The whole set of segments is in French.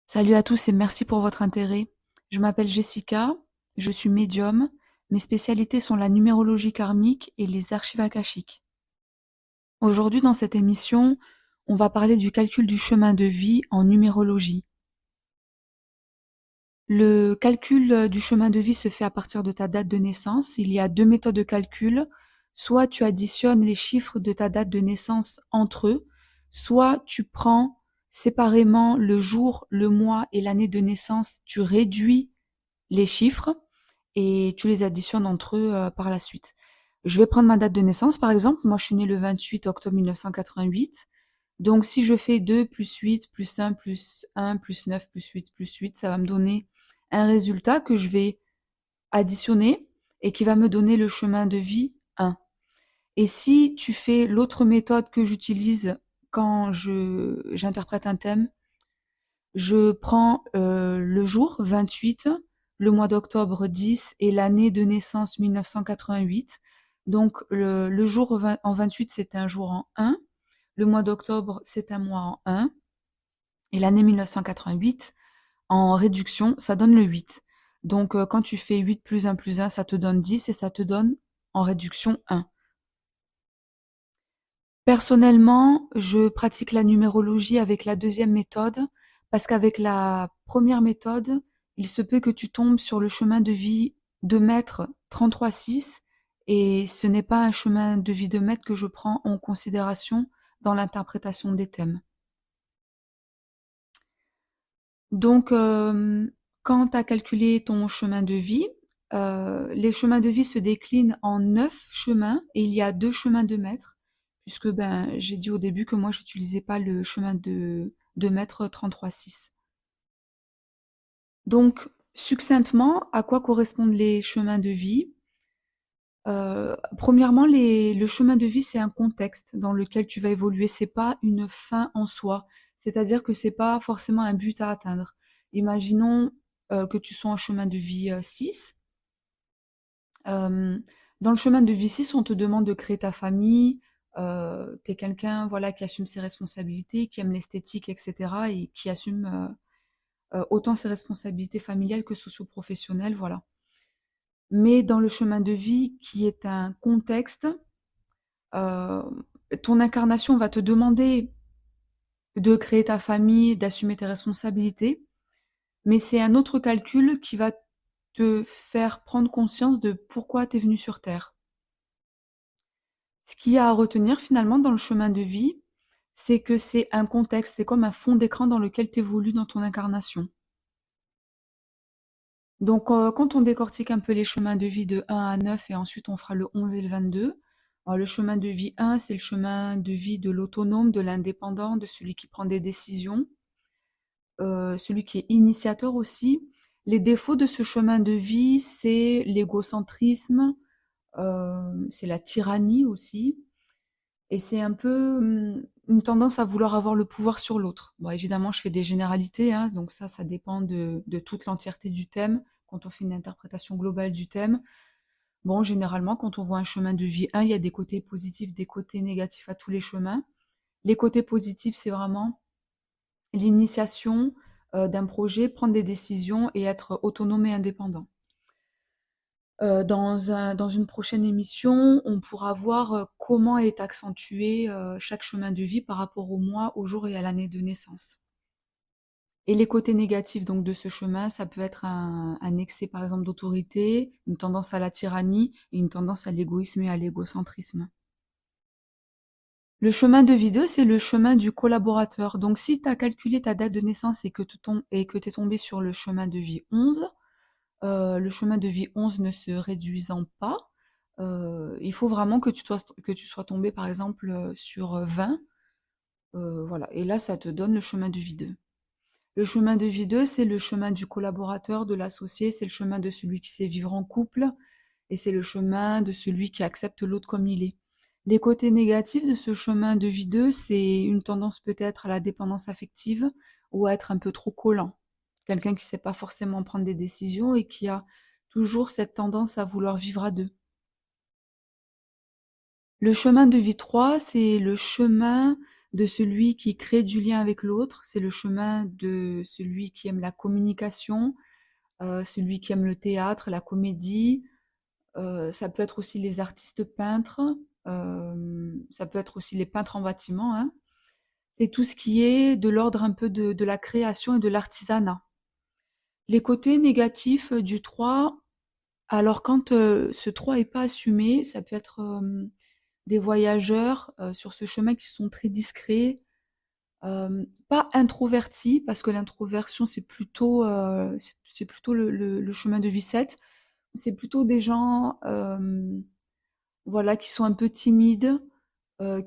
Salut à tous et merci pour votre intérêt. Je m'appelle Jessica, je suis médium. Mes spécialités sont la numérologie karmique et les archives akashiques. Aujourd'hui, dans cette émission, on va parler du calcul du chemin de vie en numérologie. Le calcul du chemin de vie se fait à partir de ta date de naissance. Il y a deux méthodes de calcul. Soit tu additionnes les chiffres de ta date de naissance entre eux, soit tu prends séparément le jour, le mois et l'année de naissance, tu réduis les chiffres et tu les additionnes entre eux par la suite. Je vais prendre ma date de naissance par exemple. Moi, je suis née le 28 octobre 1988. Donc, si je fais 2 plus 8 plus 1 plus 9 plus 8 plus 8, ça va me donner un résultat que je vais additionner et qui va me donner le chemin de vie 1. Et si tu fais l'autre méthode que j'utilise quand j'interprète un thème, je prends le jour 28, le mois d'octobre 10 et l'année de naissance 1988. Donc le jour en 28, c'est un jour en 1. Le mois d'octobre, c'est un mois en 1. Et l'année 1988, en réduction, ça donne le 8. Donc quand tu fais 8 plus 1, ça te donne 10 et ça te donne en réduction 1. Personnellement, je pratique la numérologie avec la deuxième méthode parce qu'avec la première méthode, il se peut que tu tombes sur le chemin de vie de maître 33-6 et ce n'est pas un chemin de vie de maître que je prends en considération dans l'interprétation des thèmes. Donc, quand tu as calculé ton chemin de vie, les chemins de vie se déclinent en 9 chemins et il y a 2 chemins de maître, puisque ben, j'ai dit au début que moi j'utilisais pas le chemin de maître 33-6. Donc, succinctement, à quoi correspondent les chemins de vie? Premièrement, le chemin de vie, c'est un contexte dans lequel tu vas évoluer. C'est pas une fin en soi. C'est-à-dire que c'est pas forcément un but à atteindre. Imaginons que tu sois en chemin de vie 6. Euh, Dans le chemin de vie 6, on te demande de créer ta famille. Tu es quelqu'un voilà, qui assume ses responsabilités, qui aime l'esthétique, etc. et qui assume autant ses responsabilités familiales que socio-professionnelles. Voilà. Mais dans le chemin de vie, qui est un contexte, euh, ton incarnation va te demander de créer ta famille, d'assumer tes responsabilités, mais c'est un autre calcul qui va te faire prendre conscience de pourquoi tu es venu sur Terre. Ce qu'il y a à retenir finalement dans le chemin de vie, c'est que c'est un contexte, c'est comme un fond d'écran dans lequel tu évolues dans ton incarnation. Donc, quand on décortique un peu les chemins de vie de 1 à 9 et ensuite on fera le 11 et le 22, alors le chemin de vie 1, c'est le chemin de vie de l'autonome, de l'indépendant, de celui qui prend des décisions, celui qui est initiateur aussi. Les défauts de ce chemin de vie, c'est l'égocentrisme, c'est la tyrannie aussi, et c'est un peu une tendance à vouloir avoir le pouvoir sur l'autre. Bon, évidemment, je fais des généralités, hein, donc ça dépend de toute l'entièreté du thème. Quand on fait une interprétation globale du thème, bon, généralement, quand on voit un chemin de vie 1, il y a des côtés positifs, des côtés négatifs à tous les chemins. Les côtés positifs, c'est vraiment l'initiation d'un projet, prendre des décisions et être autonome et indépendant. Dans une prochaine émission, on pourra voir comment est accentué chaque chemin de vie par rapport au mois, au jour et à l'année de naissance. Et les côtés négatifs donc de ce chemin, ça peut être un excès par exemple d'autorité, une tendance à la tyrannie et une tendance à l'égoïsme et à l'égocentrisme. Le chemin de vie 2, c'est le chemin du collaborateur. Donc si tu as calculé ta date de naissance et que tu es tombé sur le chemin de vie 11, le chemin de vie 11 ne se réduisant pas, il faut vraiment que tu sois tombé par exemple sur 20. Voilà. Et là, ça te donne le chemin de vie 2. Le chemin de vie 2, c'est le chemin du collaborateur, de l'associé, c'est le chemin de celui qui sait vivre en couple, et c'est le chemin de celui qui accepte l'autre comme il est. Les côtés négatifs de ce chemin de vie 2, c'est une tendance peut-être à la dépendance affective ou à être un peu trop collant. Quelqu'un qui ne sait pas forcément prendre des décisions et qui a toujours cette tendance à vouloir vivre à deux. Le chemin de vie 3, c'est le chemin de celui qui crée du lien avec l'autre, c'est le chemin de celui qui aime la communication, celui qui aime le théâtre, la comédie. Ça peut être aussi les artistes peintres, ça peut être aussi les peintres en bâtiment, hein. C'est tout ce qui est de l'ordre un peu de la création et de l'artisanat. Les côtés négatifs du 3, alors quand ce 3 est pas assumé, ça peut être des voyageurs sur ce chemin qui sont très discrets, pas introvertis, parce que l'introversion c'est plutôt le chemin de vie 7. C'est plutôt des gens voilà, qui sont un peu timides,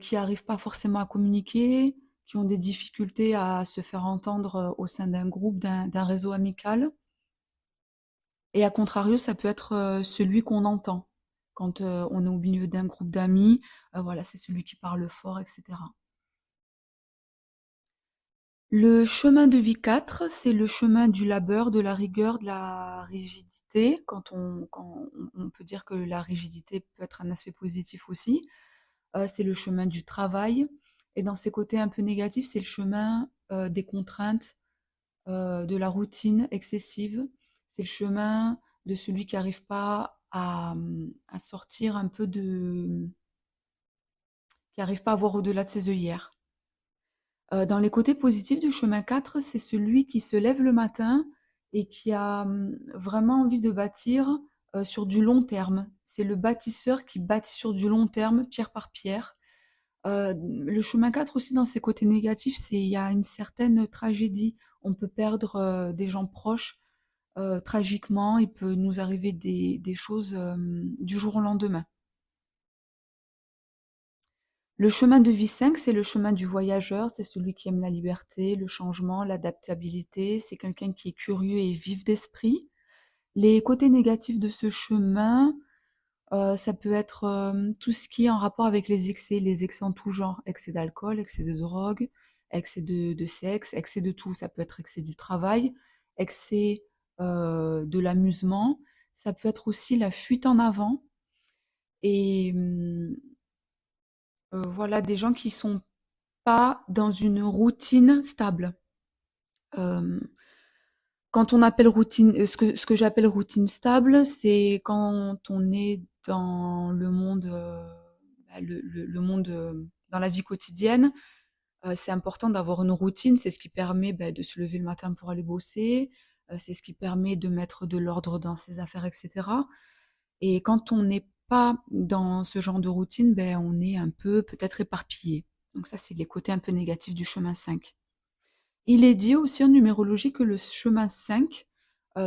qui arrivent pas forcément à communiquer, qui ont des difficultés à se faire entendre au sein d'un groupe, d'un réseau amical. Et à contrario, ça peut être celui qu'on entend quand on est au milieu d'un groupe d'amis. Voilà, c'est celui qui parle fort, etc. Le chemin de vie 4, c'est le chemin du labeur, de la rigueur, de la rigidité. Quand on peut dire que la rigidité peut être un aspect positif aussi. C'est le chemin du travail. Et dans ses côtés un peu négatifs, c'est le chemin des contraintes, de la routine excessive. C'est le chemin de celui qui n'arrive pas à sortir un peu qui n'arrive pas à voir au-delà de ses œillères. Dans les côtés positifs du chemin 4, c'est celui qui se lève le matin et qui a vraiment envie de bâtir sur du long terme. C'est le bâtisseur qui bâtit sur du long terme, pierre par pierre. Le chemin 4 aussi, dans ses côtés négatifs, il y a une certaine tragédie. On peut perdre des gens proches tragiquement. Il peut nous arriver des choses du jour au lendemain. Le chemin de vie 5, c'est le chemin du voyageur, c'est celui qui aime la liberté, le changement, l'adaptabilité, c'est quelqu'un qui est curieux et vif d'esprit. Les côtés négatifs de ce chemin, ça peut être tout ce qui est en rapport avec les excès en tout genre, excès d'alcool, excès de drogue, excès de sexe, excès de tout. Ça peut être excès du travail, excès de l'amusement, ça peut être aussi la fuite en avant et voilà, des gens qui sont pas dans une routine stable. Euh, Quand on appelle routine, ce que j'appelle routine stable, c'est quand on est dans le monde, le monde dans la vie quotidienne. C'est important d'avoir une routine, c'est ce qui permet de se lever le matin pour aller bosser, c'est ce qui permet de mettre de l'ordre dans ses affaires, etc. Et quand on n'est pas dans ce genre de routine, on est un peu peut-être éparpillé. Donc ça, c'est les côtés un peu négatifs du chemin 5. Il est dit aussi en numérologie que le chemin 5,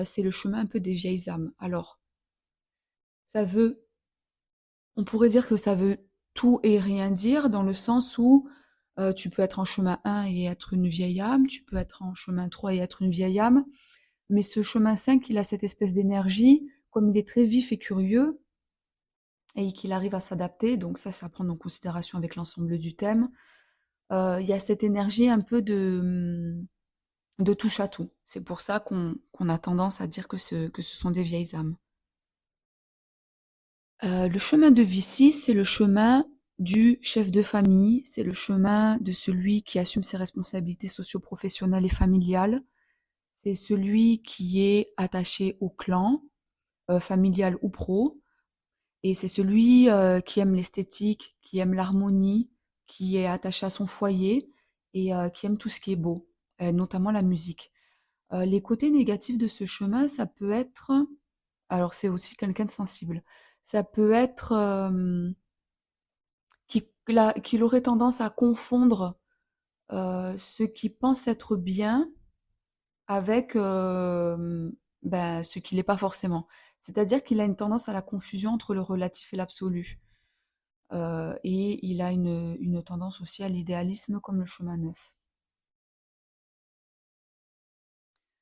c'est le chemin un peu des vieilles âmes. Alors, ça veut, on pourrait dire que ça veut tout et rien dire, dans le sens où tu peux être en chemin 1 et être une vieille âme, tu peux être en chemin 3 et être une vieille âme, mais ce chemin 5, il a cette espèce d'énergie, comme il est très vif et curieux, et qu'il arrive à s'adapter, donc ça, c'est à prendre en considération avec l'ensemble du thème. Il y a cette énergie un peu de touche à tout. C'est pour ça qu'on a tendance à dire que ce sont des vieilles âmes. Le chemin de vie 6, c'est le chemin du chef de famille, c'est le chemin de celui qui assume ses responsabilités socio-professionnelles et familiales. C'est celui qui est attaché au clan, familial ou pro. Et c'est celui qui aime l'esthétique, qui aime l'harmonie, qui est attaché à son foyer et qui aime tout ce qui est beau, notamment la musique. Les côtés négatifs de ce chemin, ça peut être, alors c'est aussi quelqu'un de sensible, ça peut être qu'il aurait tendance à confondre ce qui pense être bien avec ce qui l'est pas forcément. C'est-à-dire qu'il a une tendance à la confusion entre le relatif et l'absolu. Et il a une tendance aussi à l'idéalisme comme le chemin 9.